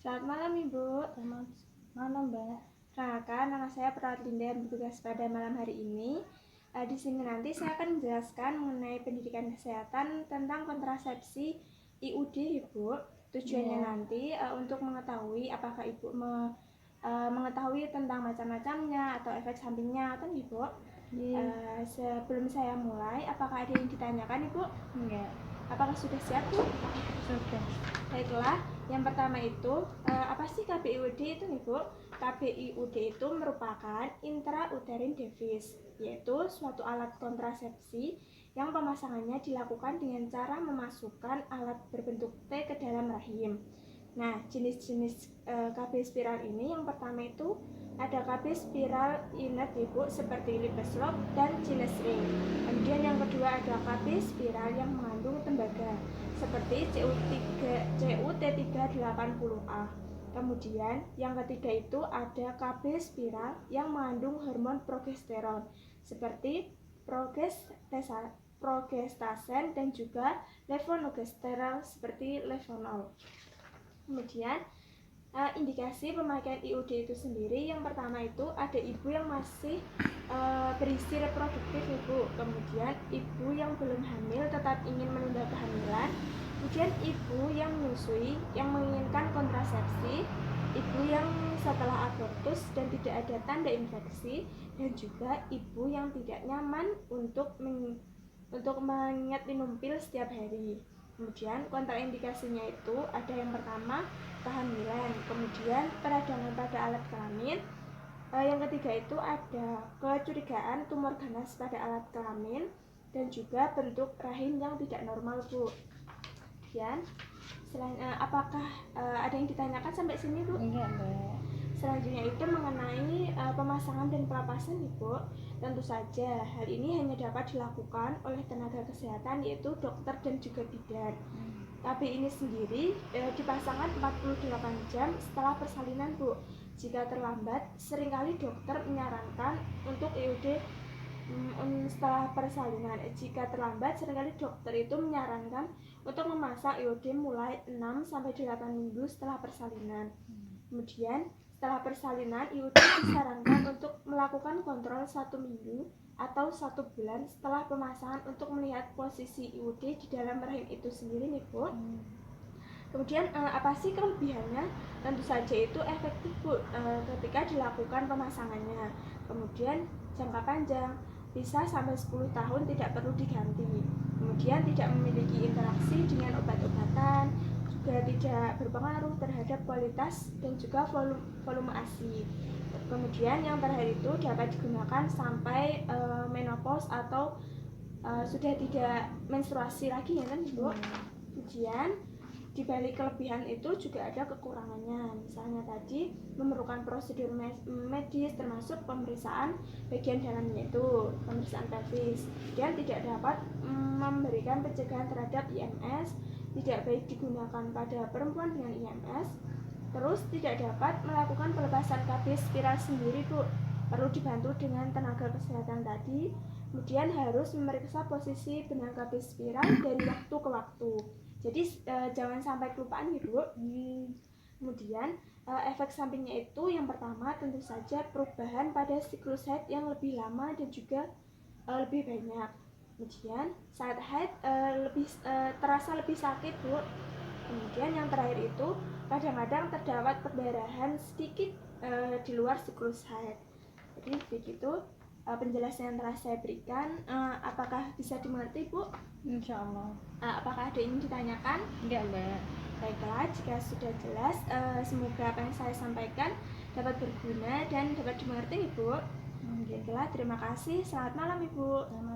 Selamat malam Ibu. Selamat malam Mbak. Perkenalkan, nama saya Perawat Linda yang bertugas pada malam hari ini. Di sini nanti saya akan menjelaskan mengenai pendidikan kesehatan tentang kontrasepsi IUD Ibu. Tujuannya nanti untuk mengetahui apakah Ibu mengetahui tentang macam-macamnya atau efek sampingnya, kan Ibu? Sebelum saya mulai, apakah ada yang ditanyakan Ibu? Enggak. Apakah sudah siap Bu? Sudah. Baiklah, yang pertama itu apa sih KBIUD itu Ibu? KBIUD itu merupakan intrauterine device, yaitu suatu alat kontrasepsi yang pemasangannya dilakukan dengan cara memasukkan alat berbentuk T ke dalam rahim. Nah, jenis-jenis KB spiral ini yang pertama itu ada KB spiral inert Ibu seperti Lippes lock dan Chines ring. Kemudian yang kedua ada KB spiral yang mengandung tembaga seperti CUT380A. Kemudian yang ketiga itu ada KB spiral yang mengandung hormon progesteron seperti progestasen dan juga levonorgestrel seperti levonol. Kemudian indikasi pemakaian IUD itu sendiri, yang pertama itu ada ibu yang masih berisi reproduktif Ibu, kemudian ibu yang belum hamil tetap ingin menunda kehamilan, kemudian ibu yang menyusui yang menginginkan kontrasepsi, ibu yang setelah abortus dan tidak ada tanda infeksi, dan juga ibu yang tidak nyaman untuk mengingat minum pil setiap hari. Kemudian kontraindikasinya itu ada yang pertama kehamilan, kemudian peradangan pada alat kelamin, yang ketiga itu ada kecurigaan tumor ganas pada alat kelamin, dan juga bentuk rahim yang tidak normal Bu. Kemudian apakah ada yang ditanyakan sampai sini Bu? Enggak Mbak. Selanjutnya itu mengenai pemasangan dan pelapasan Ibu. Tentu saja hal ini hanya dapat dilakukan oleh tenaga kesehatan, yaitu dokter dan juga bidan. KB ini sendiri dipasangkan 48 jam setelah persalinan Bu. Jika terlambat, seringkali dokter menyarankan untuk IUD setelah persalinan. Jika terlambat, seringkali dokter itu menyarankan untuk memasang IUD mulai 6-8 minggu setelah persalinan. Kemudian setelah persalinan, IUD disarankan untuk melakukan kontrol 1 minggu atau 1 bulan setelah pemasangan untuk melihat posisi IUD di dalam rahim itu sendiri nih Bu. Kemudian apa sih kelebihannya? Tentu saja itu efektif Bu ketika dilakukan pemasangannya. Kemudian jangka panjang, bisa sampai 10 tahun tidak perlu diganti. Kemudian tidak memiliki interaksi dengan obat-obatan, juga tidak berpengaruh terhadap kualitas dan juga volume ASI. Kemudian yang terakhir itu dapat digunakan sampai menopause atau sudah tidak menstruasi lagi ya kan Bu. Kemudian di balik kelebihan itu juga ada kekurangannya, misalnya tadi memerlukan prosedur medis termasuk pemeriksaan bagian dalamnya itu pemeriksaan pelvis, dan tidak dapat memberikan pencegahan terhadap IMS, tidak baik digunakan pada perempuan dengan IMS. Terus tidak dapat melakukan pelepasan KB spiral sendiri Bu, perlu dibantu dengan tenaga kesehatan tadi. Kemudian harus memeriksa posisi benang KB spiral dari waktu ke waktu. Jadi jangan sampai kelupaan gitu Bu. Kemudian efek sampingnya itu yang pertama tentu saja perubahan pada siklus haid yang lebih lama dan juga lebih banyak. Kemudian saat haid terasa lebih sakit Bu. Kemudian yang terakhir itu kadang-kadang terdapat perdarahan sedikit di luar siklus haid. Jadi begitu penjelasan yang telah saya berikan. Apakah bisa dimengerti Bu? Insya Allah. Apakah ada yang ditanyakan? Enggak Mbak. Baiklah, jika sudah jelas, semoga apa yang saya sampaikan dapat berguna dan dapat dimengerti Ibu. Baiklah, terima kasih. Selamat malam Ibu. Selamat